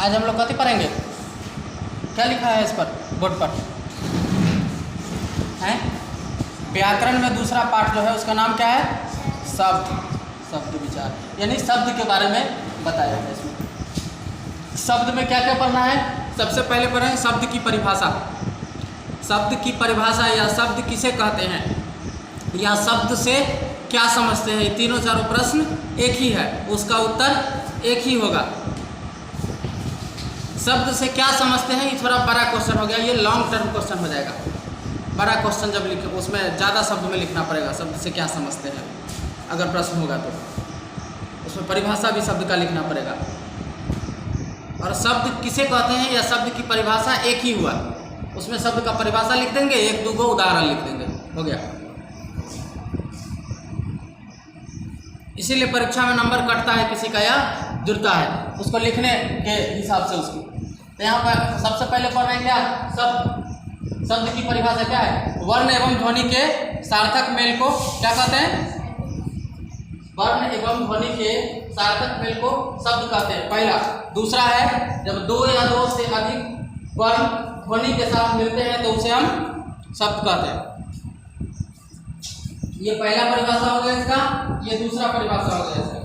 आज हम लोग कथी पढ़ेंगे? क्या लिखा है इस पर बोर्ड पर? हैं व्याकरण में दूसरा पार्ट जो है उसका नाम क्या है? शब्द विचार, यानी शब्द के बारे में बताया है इसमें। शब्द में क्या क्या पढ़ना है? सबसे पहले पढ़ें शब्द की परिभाषा। शब्द की परिभाषा या शब्द किसे कहते हैं या शब्द से क्या समझते हैं, तीनों चारों प्रश्न एक ही है, उसका उत्तर एक ही होगा। शब्द से क्या समझते हैं ये थोड़ा बड़ा क्वेश्चन हो गया, ये लॉन्ग टर्म क्वेश्चन हो जाएगा। बड़ा क्वेश्चन जब लिखे उसमें ज़्यादा शब्द में लिखना पड़ेगा, शब्द से क्या समझते हैं अगर प्रश्न होगा तो उसमें परिभाषा भी शब्द का लिखना पड़ेगा। और शब्द किसे कहते हैं या शब्द की परिभाषा एक ही हुआ, उसमें शब्द का परिभाषा लिख देंगे, एक दो उदाहरण लिख देंगे, हो गया। इसीलिए परीक्षा में नंबर कटता है किसी का या जुड़ता है, उसको लिखने के हिसाब से उसकी। तो यहाँ पर सबसे पहले पढ़ रहे हैं क्या? शब्द की परिभाषा क्या है? वर्ण एवं ध्वनि के सार्थक मेल को क्या कहते हैं? वर्ण एवं ध्वनि के सार्थक मेल को शब्द कहते हैं, पहला। दूसरा है जब दो या दो से अधिक वर्ण ध्वनि के साथ मिलते हैं तो उसे हम शब्द कहते हैं। ये पहला परिभाषा हो गया इसका, ये दूसरा परिभाषा हो गया इसका।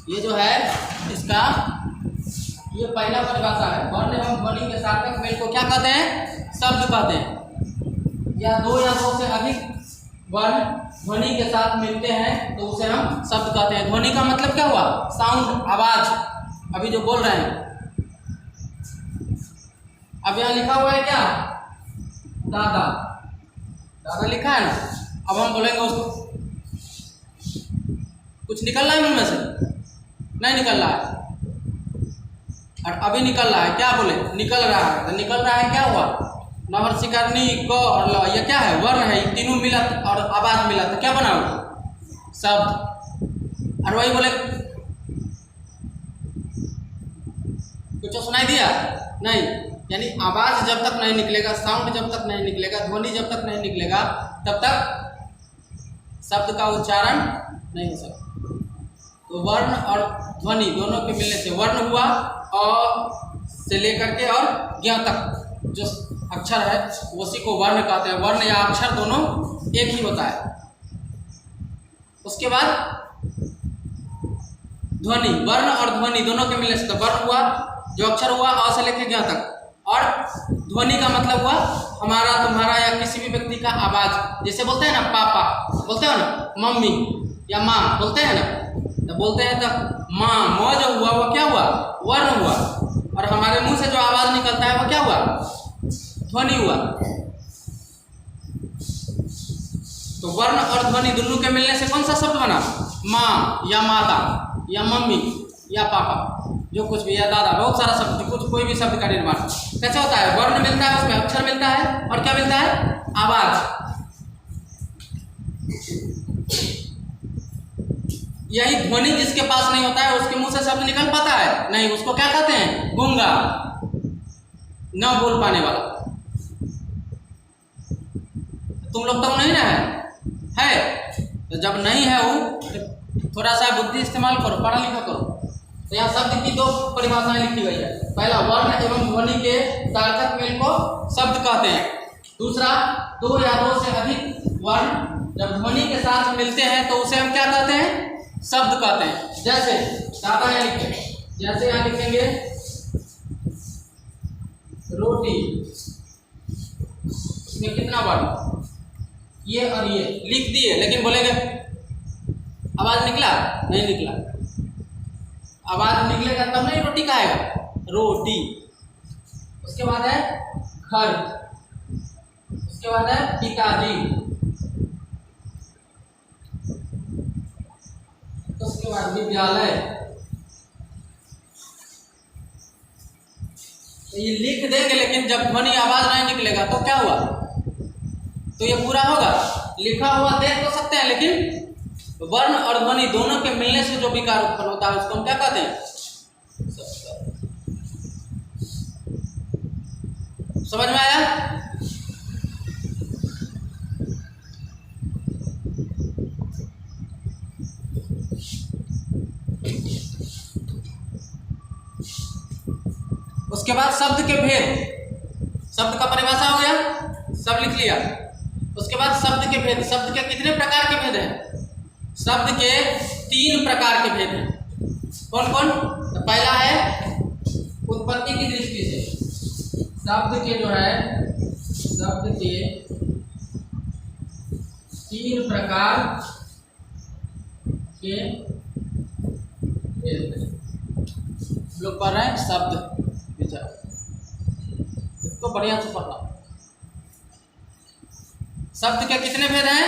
ये जो है इसका ये पहला परिभाषा है, वर्ण एवं ध्वनि के सार्थक मेल को क्या कहते हैं? शब्द कहते हैं। या दो से अधिक वर्ण ध्वनि के साथ मिलते हैं तो उसे हम शब्द कहते हैं। ध्वनि का मतलब क्या हुआ? साउंड, आवाज। अभी जो बोल रहे हैं, अब यहाँ लिखा हुआ है क्या? दादा, दादा लिखा है ना। अब हम बोलेंगे उसको, कुछ निकल रहा है मुंह में से? नहीं निकल रहा है। और अभी निकल रहा है, क्या बोले? निकल रहा है। तो निकल रहा है क्या हुआ? नवर शिकरनी क और ल, ये क्या है? वर्ण है, ये तीनों मिला और आवाज मिला तो क्या बना? शब्द। और वही बोले कुछ सुनाई दिया नहीं, यानी आवाज जब तक नहीं निकलेगा, साउंड जब तक नहीं निकलेगा, ध्वनि जब तक नहीं निकलेगा, तब तक शब्द का उच्चारण नहीं हो सकता। तो वर्ण और ध्वनि दोनों के मिलने से वर्ण हुआ, अ से लेकर के और ज्ञ तक जो अक्षर है उसी को वर्ण कहते हैं। वर्ण या अक्षर दोनों एक ही होता है। उसके बाद ध्वनि, वर्ण और ध्वनि दोनों के मिलने से तो वर्ण हुआ, जो अक्षर हुआ अ से लेकर ज्ञ तक, और ध्वनि का मतलब हुआ हमारा, तुम्हारा या किसी भी व्यक्ति का आवाज। जैसे बोलते हैं ना पापा, बोलते हो ना मम्मी या माँ, बोलते हैं ना, तो बोलते हैं तो माँ, म जो हुआ वो क्या हुआ? वर्ण हुआ। और हमारे मुंह से जो आवाज निकलता है वो क्या हुआ? ध्वनि हुआ। तो वर्ण और ध्वनि दोनों के मिलने से कौन सा शब्द बना? माँ या माता या मम्मी या पापा, जो कुछ भी, या दादा, बहुत सारा शब्द, कुछ कोई भी शब्द का निर्माण कैसे होता है? वर्ण मिलता है, उसमें अक्षर मिलता है और क्या मिलता है? आवाज। यही ध्वनि जिसके पास नहीं होता है उसके मुंह से शब्द निकल पाता है नहीं, उसको क्या कहते हैं? गूंगा, न बोल पाने वाला। तुम लोग तो नहीं ना है? तो जब नहीं है वो, थोड़ा सा बुद्धि इस्तेमाल करो, पढ़ा लिखा करो। तो यहाँ शब्द की दो परिभाषाएं लिखी गई है। पहला, वर्ण एवं ध्वनि के सार्थक मेल को शब्द कहते हैं। दूसरा, दो या दो से अधिक वर्ण जब ध्वनि के साथ मिलते हैं तो उसे हम क्या कहते हैं? शब्द कहते हैं। जैसे दादा यहाँ लिखेंगे, जैसे यहाँ लिखेंगे रोटी, इसमें कितना वर्ण? ये और ये लिख दिए, लेकिन बोलेंगे आवाज निकला? नहीं निकला। आवाज निकलेगा तब नहीं रोटी खाएगा, रोटी। उसके बाद है घर, उसके बाद है पिताजी, उसके बाद विद्यालय। तो ये लिख देंगे, लेकिन जब ध्वनि आवाज नहीं निकलेगा तो क्या हुआ? तो ये पूरा होगा। लिखा हुआ देख तो सकते हैं, लेकिन वर्ण और ध्वनि दोनों के मिलने से जो विकार उत्पन्न होता है उसको हम क्या कहते हैं? समझ में आया? उसके बाद शब्द के भेद, शब्द का परिभाषा हो गया, सब लिख लिया। उसके बाद शब्द के भेद, शब्द के कितने प्रकार के भेद हैं? शब्द के 3 प्रकार के भेद हैं। कौन कौन? तो पहला है उत्पत्ति की दृष्टि से, शब्द के जो है, शब्द के 3 प्रकार के भेद हैं। लोग पढ़ रहे हैं शब्द विचार, इसको बढ़िया से पढ़ना। शब्द के कितने भेद हैं?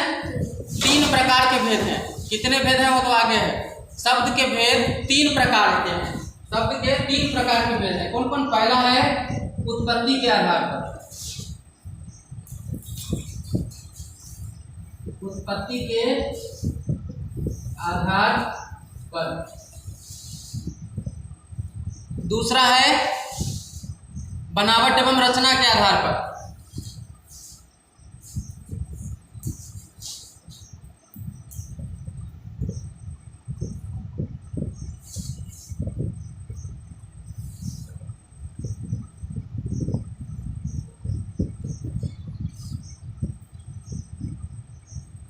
3 प्रकार के भेद हैं। कितने भेद हैं वो तो आगे है। शब्द के भेद 3 प्रकार के हैं। शब्द के 3 प्रकार के भेद हैं। कौन कौन? पहला है उत्पत्ति के आधार पर, उत्पत्ति के आधार पर। दूसरा है बनावट एवं रचना के आधार पर।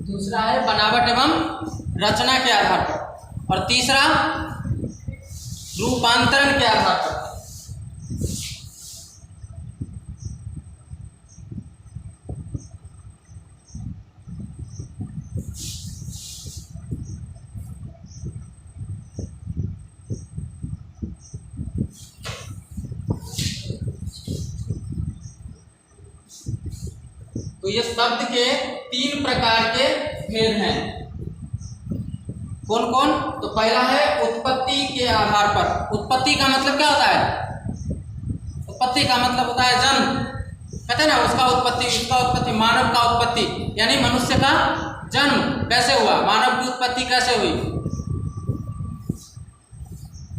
दूसरा है बनावट एवं रचना के आधार पर। और तीसरा रूपांतरण के आधार पर। तो ये शब्द के 3 प्रकार के भेद हैं। कौन कौन? तो पहला है उत्पत्ति के आधार पर। उत्पत्ति का मतलब क्या होता है? उत्पत्ति का मतलब होता है जन्म। कहते हैं ना, उसका उत्पत्ति, इसका उत्पत्ति, मानव का उत्पत्ति, यानी मनुष्य का जन्म कैसे हुआ, मानव की उत्पत्ति कैसे हुई।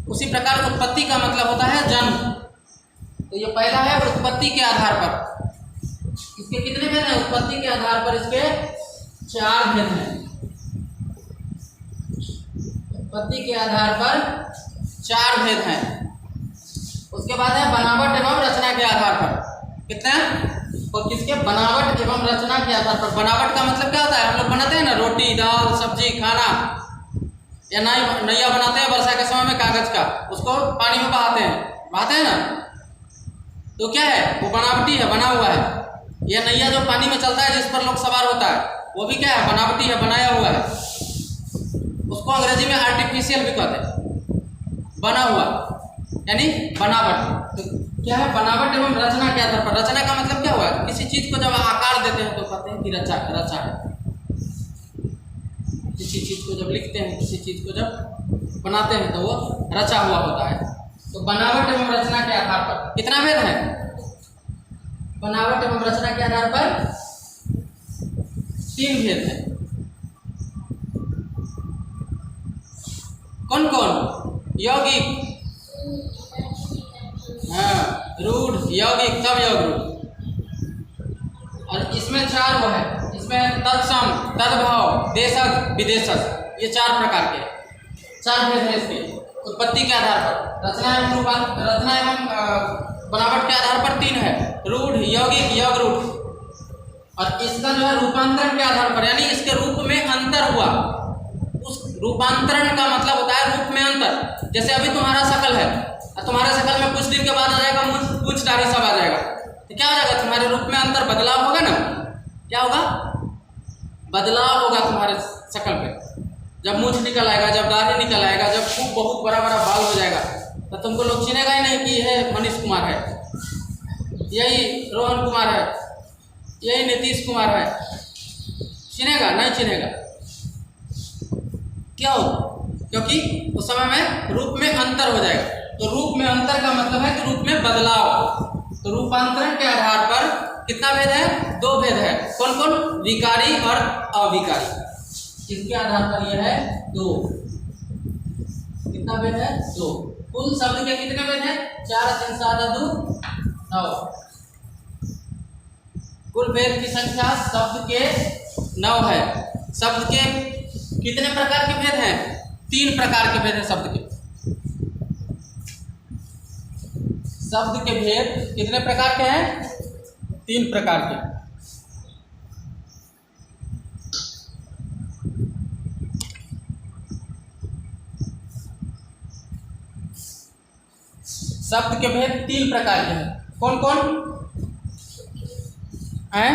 उसी प्रकार उत्पत्ति का मतलब होता है जन्म। तो ये पहला है उत्पत्ति के आधार पर। इसके कितने भेद हैं? उत्पत्ति के आधार पर इसके 4 भेद हैं। उत्पत्ति के आधार पर 4 भेद हैं। उसके बाद है बनावट एवं रचना के आधार पर। कितने? तो किसके? बनावट एवं रचना के आधार पर। बनावट का मतलब क्या होता है? हम लोग बनाते हैं ना रोटी, दाल, सब्जी, खाना, या नैया बनाते हैं वर्षा के समय में कागज का, उसको पानी में बहाते हैं ना, तो क्या है? वो बनावटी है, बना हुआ है। यह नैया जो पानी में चलता है, जिस पर लोग सवार होता है, वो भी क्या है? बनावटी है, बनाया हुआ है। उसको अंग्रेजी में आर्टिफिशियल भी कहते हैं, बना हुआ, यानी बनावट। तो क्या है? बनावट एवं रचना के आधार पर। रचना का मतलब क्या हुआ? किसी चीज को जब आकार देते हैं तो कहते हैं कि रचा है। किसी चीज को जब लिखते हैं, किसी चीज को जब बनाते हैं, तो वो रचा हुआ होता है। तो बनावट एवं रचना के आधार पर कितना भेद है? बनावट एवं रचना के आधार पर 3 भेद हैं। कौन कौन? यौगिक, हाँ, रूढ़, यौगिक, तब योग रूढ़। और इसमें 4 वो है, इसमें तत्सम, तद्भव, देशज, विदेशज, ये 4 प्रकार के 4 भेद हैं इसके उत्पत्ति के आधार पर। रचना एवं बनावट के आधार पर 3 है, रूढ़, यौगिक, योग रूढ़। और इसका जो है रूपांतरण के आधार पर, यानी इसके रूप में अंतर हुआ। उस रूपांतरण का मतलब होता है रूप में अंतर। जैसे अभी तुम्हारा शकल है, तुम्हारे शकल में कुछ दिन के बाद आ जाएगा मूंछ दाढ़ी सब आ जाएगा, तो क्या हो जाएगा? तुम्हारे रूप में अंतर, बदलाव होगा ना। क्या होगा? बदलाव होगा तुम्हारे शकल पे। जब मूंछ निकल आएगा, जब दाढ़ी निकल आएगा, जब खूब बहुत बड़ा बड़ा बाल हो जाएगा, तो तुमको लोग चिनेगा ही नहीं कि यह मनीष कुमार है, यही रोहन कुमार है, यही नीतीश कुमार है। चिनेगा? नहीं चिनेगा। क्यों? क्योंकि उस समय में रूप में अंतर हो जाएगा। तो रूप में अंतर का मतलब है कि रूप में बदलाव। तो रूपांतरण के आधार पर कितना भेद है? 2 भेद है। कौन कौन? विकारी और अविकारी। इसके आधार पर यह है 2। कितना भेद है? 2। कुल शब्द के कितने भेद हैं? 4, 3, 7, 2, 9। कुल भेद की संख्या शब्द के 9 है। शब्द के कितने प्रकार के भेद हैं? 3 प्रकार के भेद हैं शब्द के। शब्द के भेद कितने प्रकार के हैं? 3 प्रकार के। शब्द के भेद 3 प्रकार के हैं। कौन कौन हैं?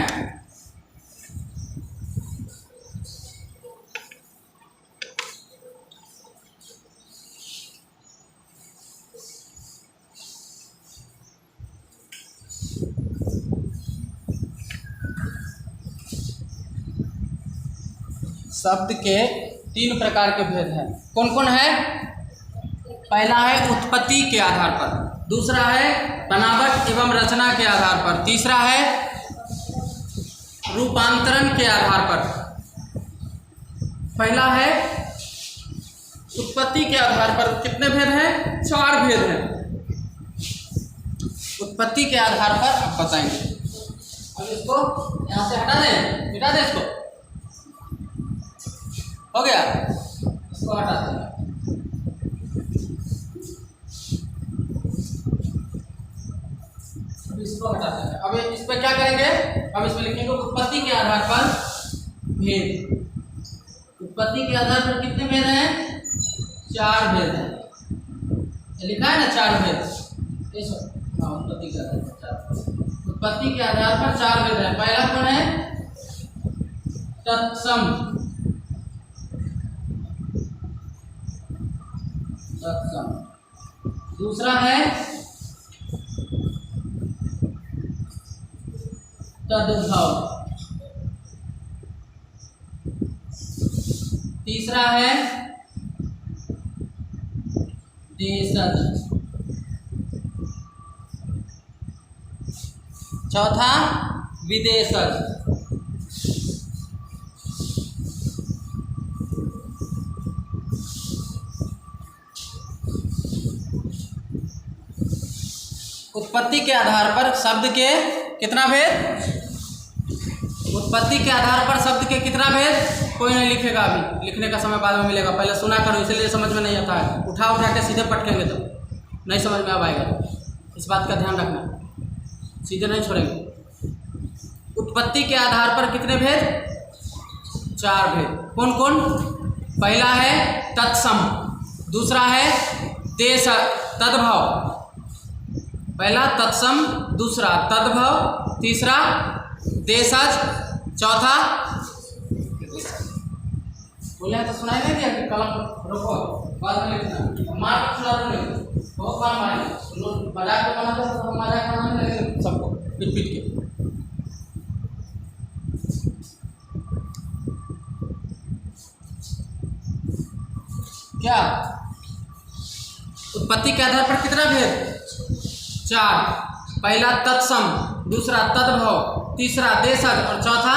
शब्द के 3 प्रकार के भेद हैं। कौन कौन है? पहला है उत्पत्ति के आधार पर, दूसरा है बनावट एवं रचना के आधार पर, तीसरा है रूपांतरण के आधार पर। पहला है उत्पत्ति के आधार पर। कितने भेद हैं? 4 भेद हैं। उत्पत्ति के आधार पर आप बताएंगे। अब इसको यहाँ से हटा दें, मिटा दें इसको। हो गया, इसको हटा दें। इसको हटाते हैं। अब इस पर क्या करेंगे? अब इसमें लिखेंगे उत्पत्ति के आधार पर भेद। उत्पत्ति के आधार पर कितने भेद हैं? 4 भेद हैं। लिखा है ना 4 भेद। उत्पत्ति के आधार पर 4 भेद है। पहला कौन है? तत्सम। दूसरा है तद्भव। तीसरा है देशज। चौथा विदेशज। उत्पत्ति के आधार पर शब्द के कितना भेद? उत्पत्ति के आधार पर शब्द के कितना भेद? कोई नहीं लिखेगा, अभी लिखने का समय बाद में मिलेगा। पहले सुना करो, इसलिए समझ में नहीं आता है। उठा के सीधे पटकेंगे तो नहीं समझ में आएगा। इस बात का ध्यान रखना, सीधे नहीं छोड़ेंगे। उत्पत्ति के आधार पर कितने भेद? 4 भेद। कौन कौन? पहला है तत्सम, दूसरा है तद्भव। पहला तत्सम, दूसरा तद्भव, तीसरा देशज, चौथा बोले तो सुनाई नहीं दिया कि कलम रोको, बाद में लिखना। मार के सुना नहीं, बहुत बार मारेंगे। मजाक को बनाते हैं तो मजाक बनाने लगेंगे सबको पीट पीट के। क्या उत्पत्ति के आधार पर कितना भेद? 4। पहला तत्सम, दूसरा तद्भव, तीसरा देशज और चौथा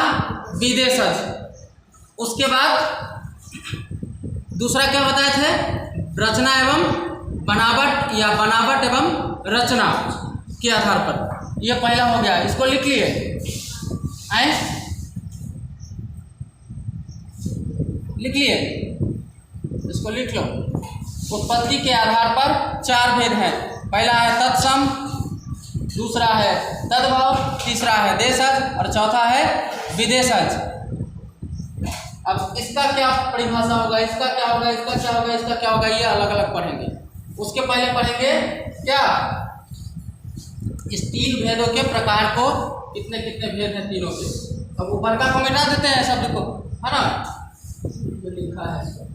विदेशज। उसके बाद दूसरा क्या बताए थे? रचना एवं बनावट या बनावट एवं रचना के आधार पर। यह पहला हो गया, इसको लिख लिए। आए लिख लिए, इसको लिख लो। उत्पत्ति के आधार पर 4 भेद हैं। पहला है तत्सम, दूसरा है तद्भव, तीसरा है देशज और चौथा है विदेशज। अब इसका क्या परिभाषा होगा, इसका क्या होगा, इसका क्या होगा, इसका क्या होगा, ये अलग अलग पढ़ेंगे। उसके पहले पढ़ेंगे क्या? इस 3 भेदों के प्रकार को, कितने कितने भेद हैं तीनों के। अब ऊपर का को मिटा देते हैं शब्द को, है ना, जो लिखा है।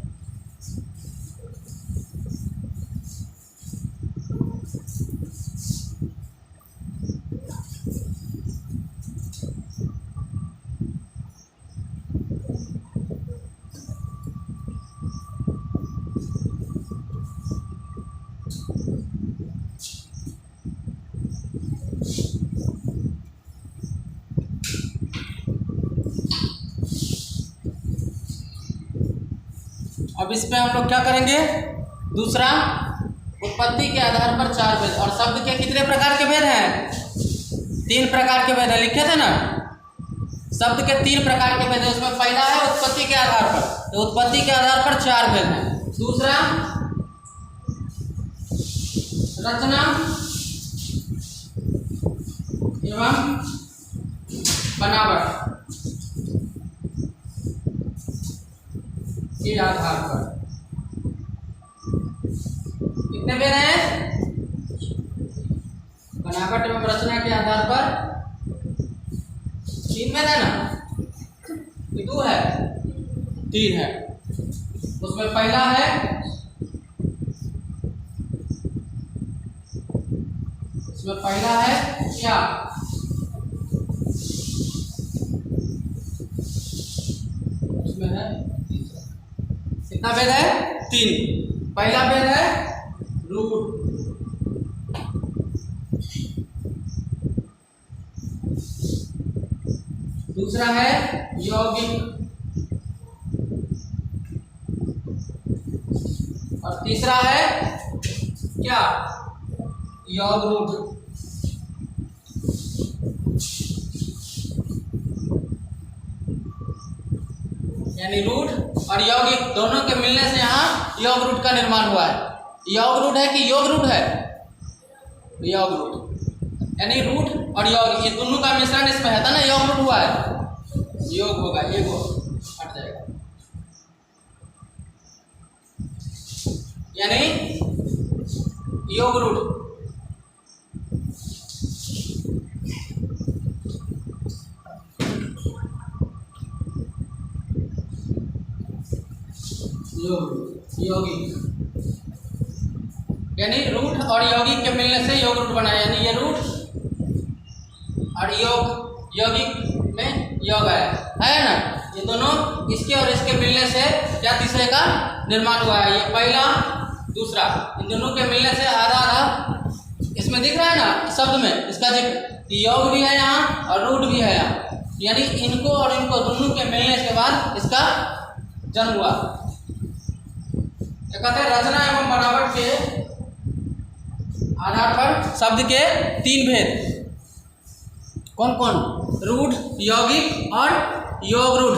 अब इस पे हम लोग क्या करेंगे? दूसरा, उत्पत्ति के आधार पर 4 भेद। और शब्द के कितने प्रकार के भेद हैं? 3 प्रकार के भेद है, लिखे थे ना। शब्द के 3 प्रकार के भेद है। उसमें पहला है उत्पत्ति के आधार पर, तो उत्पत्ति के आधार पर 4 भेद हैं। दूसरा रचना एवं बनावट के आधार पर कितने भेद हैं? बनावट एवं रचना के आधार पर 3 भेद है ना, ये 2 है, 3 है। उसमें पहला है क्या? उसमें है कितना भेद है? 3। पहला भेद है रूट, दूसरा है यौगिक और तीसरा है क्या? योग रूट। यानी रूट और यौगिक दोनों के मिलने से यहाँ योग रूट का निर्माण हुआ है। योग रूट है कि योग रूट है? योग रूट यानी रूट और योग ये दोनों का मिश्रण इसमें है, था ना, योग रूट हुआ है, योग होगा, ये वो हट जाएगा। यानी योग रूट यौगिक यानी रूट और यौगिक के मिलने से योग रूट बना। यानी ये रूट और यौगिक में योग है ना, ये दोनों इसके और इसके मिलने से क्या तीसरे का निर्माण हुआ है। ये पहला दूसरा, इन दोनों के मिलने से आधा आधा इसमें दिख रहा है ना शब्द में, इसका जिक्र योग भी है यहाँ और रूट भी है यहाँ। यानी इनको और इनको दोनों के मिलने के बाद इसका जन्म हुआ। कहते हैं रचना एवं बनावट के आधार पर शब्द के 3 भेद। कौन कौन? रूट, यौगिक और योग रूट।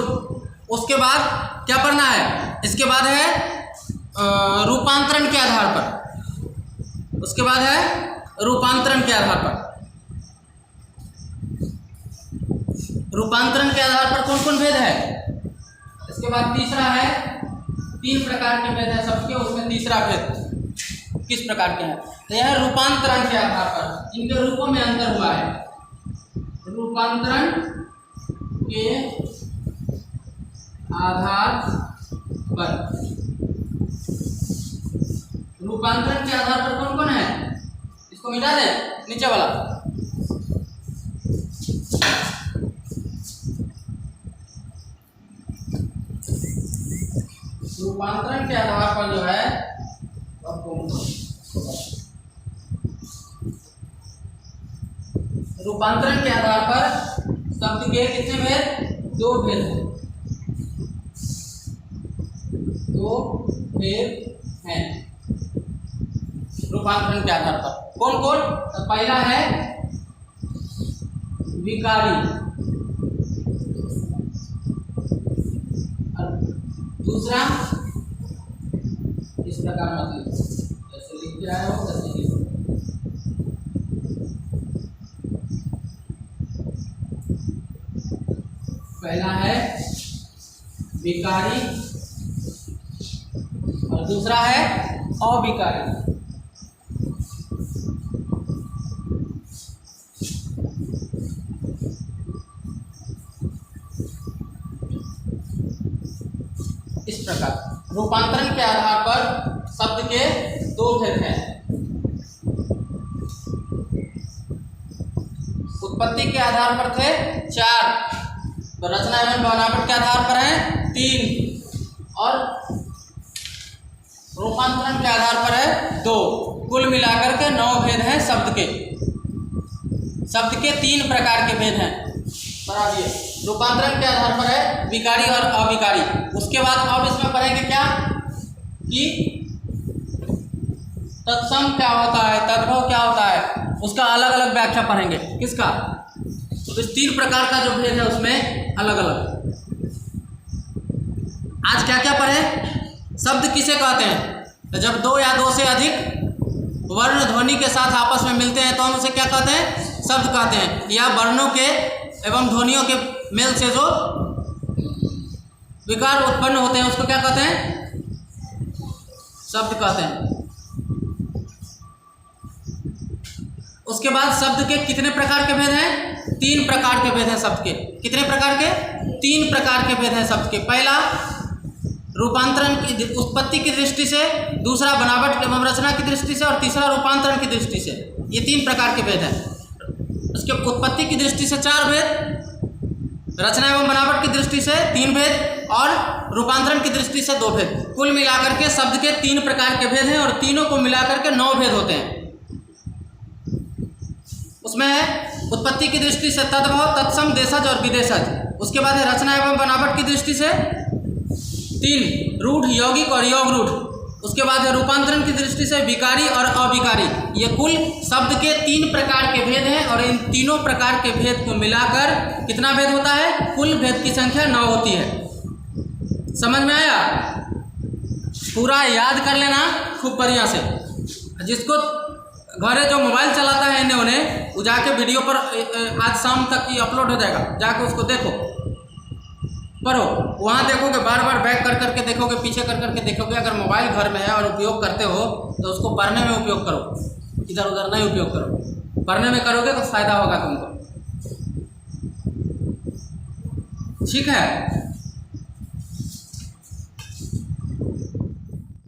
उसके बाद क्या पढ़ना है? इसके बाद है रूपांतरण के आधार पर। उसके बाद है रूपांतरण के आधार पर। रूपांतरण के आधार पर कौन कौन भेद है? इसके बाद तीसरा है 3 प्रकार के भेद है सबके, उसमें तीसरा भेद किस प्रकार के हैं? तो यह रूपांतरण के आधार पर इनके रूपों में अंतर हुआ है। रूपांतरण के आधार पर, रूपांतरण के आधार पर कौन कौन है? इसको मिटा दें नीचे वाला। रूपांतरण के आधार पर जो है रूपांतरण के आधार पर शब्द के कितने भेद? 2 भेद हैं। 2 भेद हैं रूपांतरण के आधार पर। कौन कौन? तो पहला है विकारी, और दूसरा इस प्रकार मतलब जैसे लिख के आया हो वैसे लिखो। पहला है विकारी और दूसरा है अविकारी। इस प्रकार रूपांतरण के आधार पर शब्द के 2 भेद हैं। उत्पत्ति के आधार पर थे 4, तो रचना एवं बनावट के आधार पर है 3 और रूपांतरण के आधार पर है 2। कुल मिलाकर के 9 भेद हैं शब्द के। शब्द के 3 प्रकार के भेद हैं। बता दिए। रूपांतरण के आधार पर है विकारी और अविकारी। उसके बाद अब इसमें पढ़ेंगे क्या कि तत्सम क्या होता है, तद्भव क्या होता है, उसका अलग अलग व्याख्या पढ़ेंगे। किसका? तो इस 3 प्रकार का जो भेद है उसमें अलग अलग। आज क्या क्या पढ़े? शब्द किसे कहते हैं? तो जब 2 या 2 से अधिक वर्ण ध्वनि के साथ आपस में मिलते हैं तो हम उसे क्या कहते हैं? शब्द कहते हैं, या वर्णों के एवं ध्वनियों के मेल से जो विकार उत्पन्न होते हैं उसको क्या कहते हैं? शब्द कहते हैं। उसके बाद शब्द के कितने प्रकार के भेद हैं? 3 प्रकार के भेद हैं शब्द के। कितने प्रकार के? 3 प्रकार के भेद हैं शब्द के। पहला रूपांतरण की उत्पत्ति की दृष्टि से, दूसरा बनावट एवं रचना की दृष्टि से, और तीसरा रूपांतरण की दृष्टि से। ये 3 प्रकार के भेद हैं। उसके उत्पत्ति की दृष्टि से 4 भेद, रचना एवं बनावट की दृष्टि से 3 भेद, और रूपांतरण की दृष्टि से 2 भेद। कुल मिलाकर के शब्द के 3 प्रकार के भेद हैं, और तीनों को मिलाकर के 9 भेद होते हैं। उसमें है उत्पत्ति की दृष्टि से तद्भव, तत्सम, देशज और विदेशज। उसके बाद है रचना एवं बनावट की दृष्टि से 3 रूढ़, यौगिक और योग रूढ़। उसके बाद है रूपांतरण की दृष्टि से विकारी और अविकारी। ये कुल शब्द के 3 प्रकार के भेद हैं, और इन तीनों प्रकार के भेद को मिलाकर कितना भेद होता है? कुल भेद की संख्या 9 होती है। समझ में आया? पूरा याद कर लेना खूब बढ़िया से। जिसको घरे जो मोबाइल चलाता है इन्हें उन्हें वो जाके वीडियो पर आज शाम तक ही अपलोड हो जाएगा, जाके उसको देखो, पढ़ो। वहाँ देखोगे, बार बार बैक कर करके देखोगे, पीछे कर करके देखोगे। अगर मोबाइल घर में है और उपयोग करते हो तो उसको पढ़ने में उपयोग करो, इधर उधर नहीं उपयोग करो। पढ़ने में करोगे तो फायदा होगा तुमको। ठीक है।